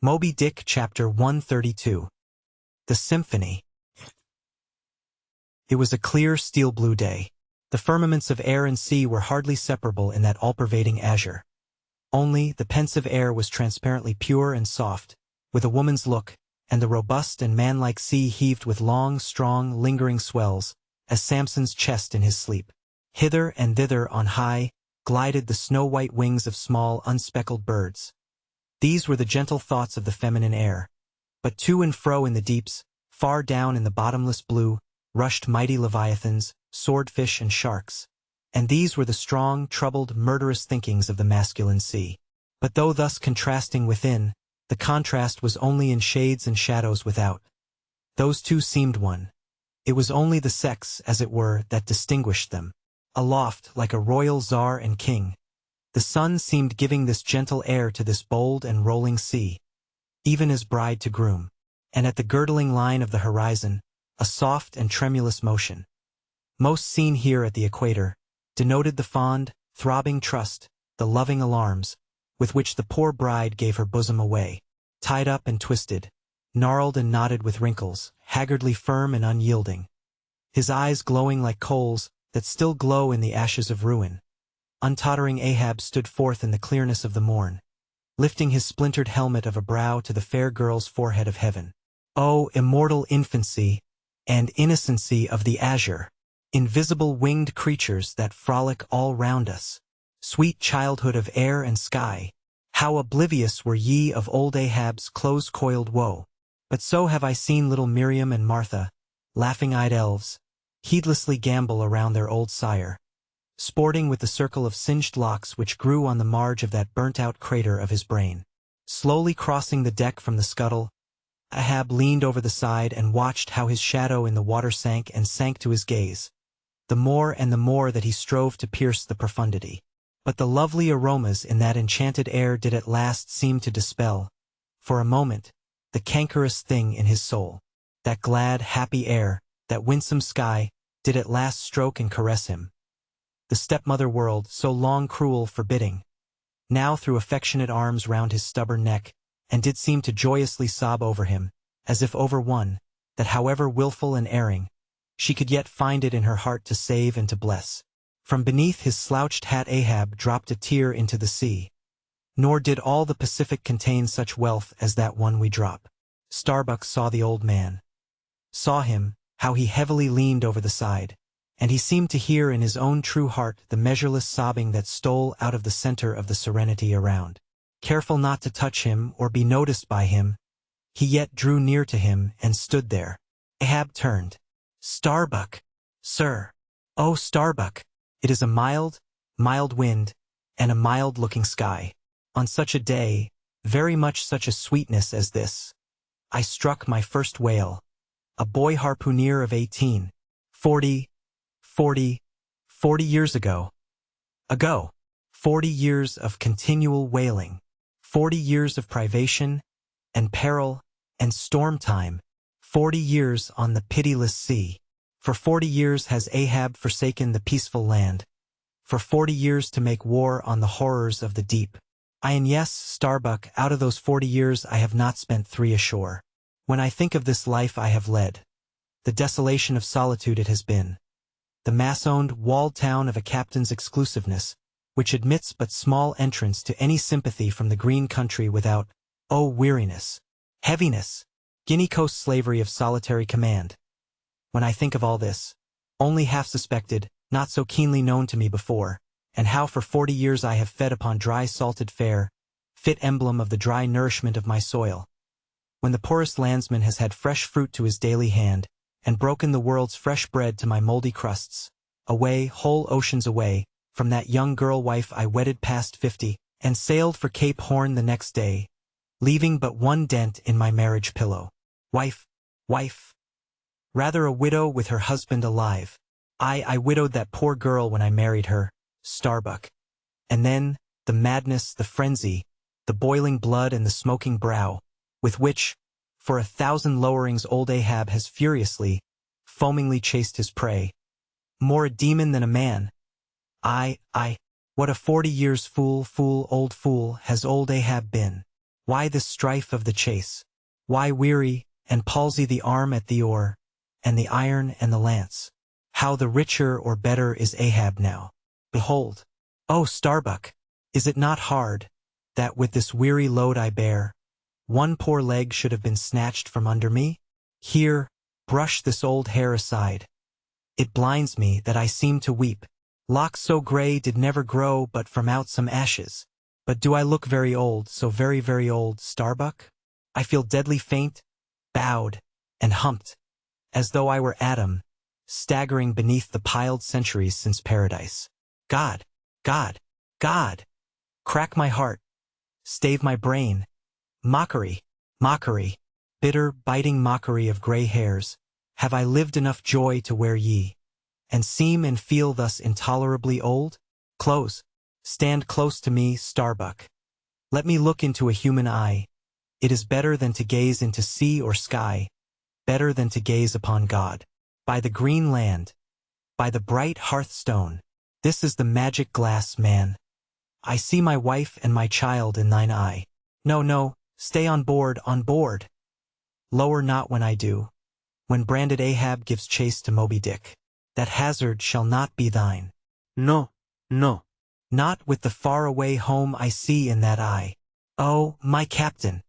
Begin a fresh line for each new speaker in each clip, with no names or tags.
Moby Dick Chapter 132. The Symphony. It was a clear steel-blue day. The firmaments of air and sea were hardly separable in that all-pervading azure. Only, the pensive air was transparently pure and soft, with a woman's look, and the robust and manlike sea heaved with long, strong, lingering swells, as Samson's chest in his sleep. Hither and thither on high, glided the snow-white wings of small, unspeckled birds. These were the gentle thoughts of the feminine air. But to and fro in the deeps, far down in the bottomless blue, rushed mighty leviathans, swordfish and sharks. And these were the strong, troubled, murderous thinkings of the masculine sea. But though thus contrasting within, the contrast was only in shades and shadows without. Those two seemed one. It was only the sex, as it were, that distinguished them. Aloft, like a royal czar and king, the sun seemed giving this gentle air to this bold and rolling sea, even as bride to groom. And at the girdling line of the horizon, a soft and tremulous motion, most seen here at the equator, denoted the fond, throbbing trust, the loving alarms, with which the poor bride gave her bosom away, tied up and twisted, gnarled and knotted with wrinkles, haggardly firm and unyielding. His eyes glowing like coals that still glow in the ashes of ruin. Untottering Ahab stood forth in the clearness of the morn, lifting his splintered helmet of a brow to the fair girl's forehead of heaven. O immortal infancy and innocency of the azure, invisible winged creatures that frolic all round us, sweet childhood of air and sky, how oblivious were ye of old Ahab's close-coiled woe. But so have I seen little Miriam and Martha, laughing-eyed elves, heedlessly gambol around their old sire, sporting with the circle of singed locks which grew on the marge of that burnt-out crater of his brain. Slowly crossing the deck from the scuttle, Ahab leaned over the side and watched how his shadow in the water sank and sank to his gaze, the more and the more that he strove to pierce the profundity. But the lovely aromas in that enchanted air did at last seem to dispel, for a moment, the cankerous thing in his soul. That glad, happy air, that winsome sky, did at last stroke and caress him. The stepmother world, so long cruel, forbidding, now threw affectionate arms round his stubborn neck, and did seem to joyously sob over him, as if over one, that however wilful and erring, she could yet find it in her heart to save and to bless. From beneath his slouched hat Ahab dropped a tear into the sea. Nor did all the Pacific contain such wealth as that one we drop. Starbuck saw the old man. Saw him, how he heavily leaned over the side, and he seemed to hear in his own true heart the measureless sobbing that stole out of the center of the serenity around. Careful not to touch him or be noticed by him, he yet drew near to him and stood there. Ahab turned. "Starbuck, sir. Oh, Starbuck, it is a mild, mild wind, and a mild-looking sky. On such a day, very much such a sweetness as this, I struck my first whale, a boy harpooner of 18, 40 years ago. 40 years of continual whaling, 40 years of privation, and peril, and storm time, 40 years on the pitiless sea. For 40 years has Ahab forsaken the peaceful land, for 40 years to make war on the horrors of the deep. And yes, Starbuck, out of those 40 years I have not spent 3 ashore. When I think of this life I have led, the desolation of solitude it has been, the mass-owned, walled town of a captain's exclusiveness, which admits but small entrance to any sympathy from the green country without, oh weariness, heaviness, Guinea Coast slavery of solitary command. When I think of all this, only half suspected, not so keenly known to me before, and how for 40 years I have fed upon dry salted fare, fit emblem of the dry nourishment of my soil, when the poorest landsman has had fresh fruit to his daily hand, and broken the world's fresh bread to my moldy crusts, away, whole oceans away, from that young girl wife I wedded past 50, and sailed for Cape Horn the next day, leaving but one dent in my marriage pillow. Wife, rather a widow with her husband alive. I widowed that poor girl when I married her, Starbuck. And then, the madness, the frenzy, the boiling blood and the smoking brow, with which, for 1,000 lowerings old Ahab has furiously, foamingly chased his prey. More a demon than a man. What a 40 years old fool has old Ahab been. Why this strife of the chase? Why weary, and palsy the arm at the oar, and the iron and the lance? How the richer or better is Ahab now? Behold! O Starbuck! Is it not hard, that with this weary load I bear, one poor leg should have been snatched from under me? Here, brush this old hair aside. It blinds me that I seem to weep. Locks so gray did never grow but from out some ashes. But do I look very old, so very, very old, Starbuck? I feel deadly faint, bowed, and humped, as though I were Adam, staggering beneath the piled centuries since paradise. God! God! God! Crack my heart, stave my brain. Mockery, mockery, bitter, biting mockery of gray hairs, have I lived enough joy to wear ye, and seem and feel thus intolerably old? Close, stand close to me, Starbuck. Let me look into a human eye. It is better than to gaze into sea or sky, better than to gaze upon God. By the green land, by the bright hearthstone, this is the magic glass, man. I see my wife and my child in thine eye. No, no, stay on board, on board. Lower not when I do, when branded Ahab gives chase to Moby Dick. That hazard shall not be thine. No, no. Not with the far-away home I see in that eye. Oh, my captain,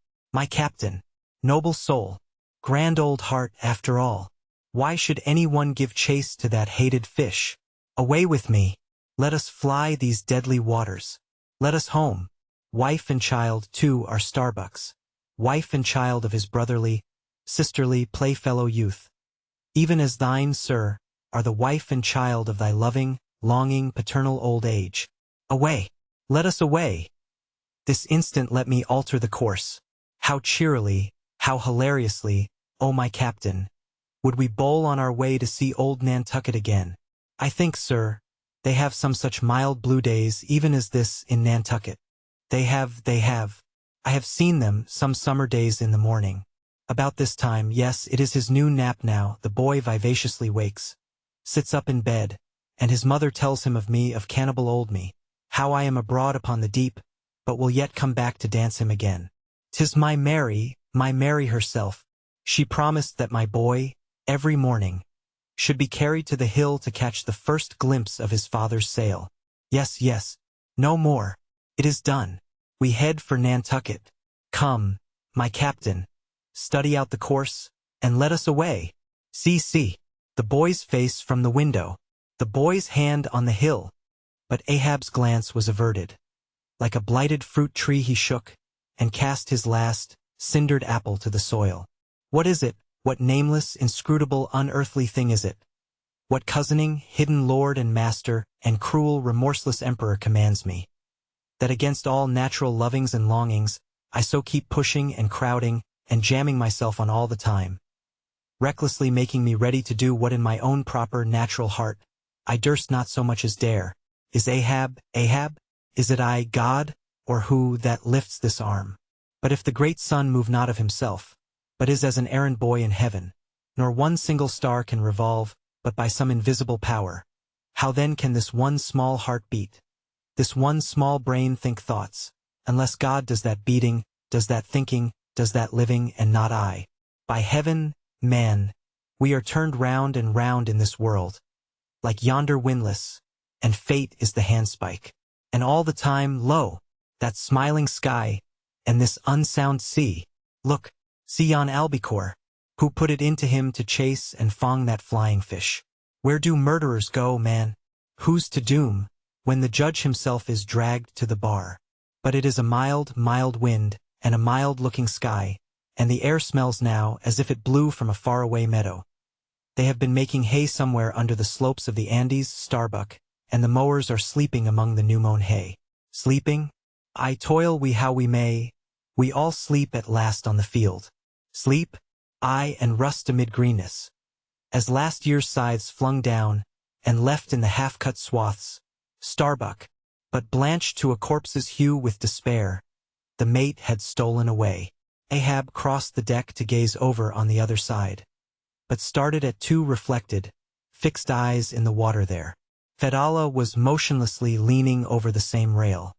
noble soul, grand old heart after all. Why should anyone give chase to that hated fish? Away with me. Let us fly these deadly waters. Let us home. Wife and child, too, are Starbuck's. Wife and child of his brotherly, sisterly, playfellow youth. Even as thine, sir, are the wife and child of thy loving, longing, paternal old age. Away! Let us away! This instant let me alter the course. How cheerily, how hilariously, O my captain, would we bowl on our way to see old Nantucket again. I think, sir, they have some such mild blue days even as this in Nantucket. They have. I have seen them some summer days in the morning. About this time, yes, it is his noon nap now, the boy vivaciously wakes, sits up in bed, and his mother tells him of me, of cannibal old me, how I am abroad upon the deep, but will yet come back to dance him again. 'Tis my Mary herself. She promised that my boy, every morning, should be carried to the hill to catch the first glimpse of his father's sail. Yes, yes, no more. It is done. We head for Nantucket. Come, my captain, study out the course, and let us away. See, the boy's face from the window, the boy's hand on the hill. But Ahab's glance was averted. Like a blighted fruit tree he shook, and cast his last, cindered apple to the soil. What is it? What nameless, inscrutable, unearthly thing is it? What cozening, hidden lord and master, and cruel, remorseless emperor commands me? That against all natural lovings and longings, I so keep pushing and crowding, and jamming myself on all the time, recklessly making me ready to do what in my own proper, natural heart, I durst not so much as dare. Is Ahab? Is it I, God, or who, that lifts this arm? But if the great sun move not of himself, but is as an errand boy in heaven, nor one single star can revolve, but by some invisible power, how then can this one small heart beat, this one small brain think thoughts, unless God does that beating, does that thinking, does that living, and not I? By heaven, man, we are turned round and round in this world, like yonder windlass, and fate is the handspike. And all the time, lo, that smiling sky, and this unsound sea. Look, see yon albacore, who put it into him to chase and fong that flying fish. Where do murderers go, man? Who's to doom, when the judge himself is dragged to the bar? But it is a mild, mild wind, and a mild-looking sky, and the air smells now as if it blew from a faraway meadow. They have been making hay somewhere under the slopes of the Andes, Starbuck, and the mowers are sleeping among the new-mown hay. Sleeping? I toil we how we may, we all sleep at last on the field. Sleep? Aye, and rust amid greenness. As last year's scythes flung down, and left in the half-cut swaths, Starbuck, but blanched to a corpse's hue with despair, the mate had stolen away. Ahab crossed the deck to gaze over on the other side, but started at two reflected, fixed eyes in the water there. Fedallah was motionlessly leaning over the same rail.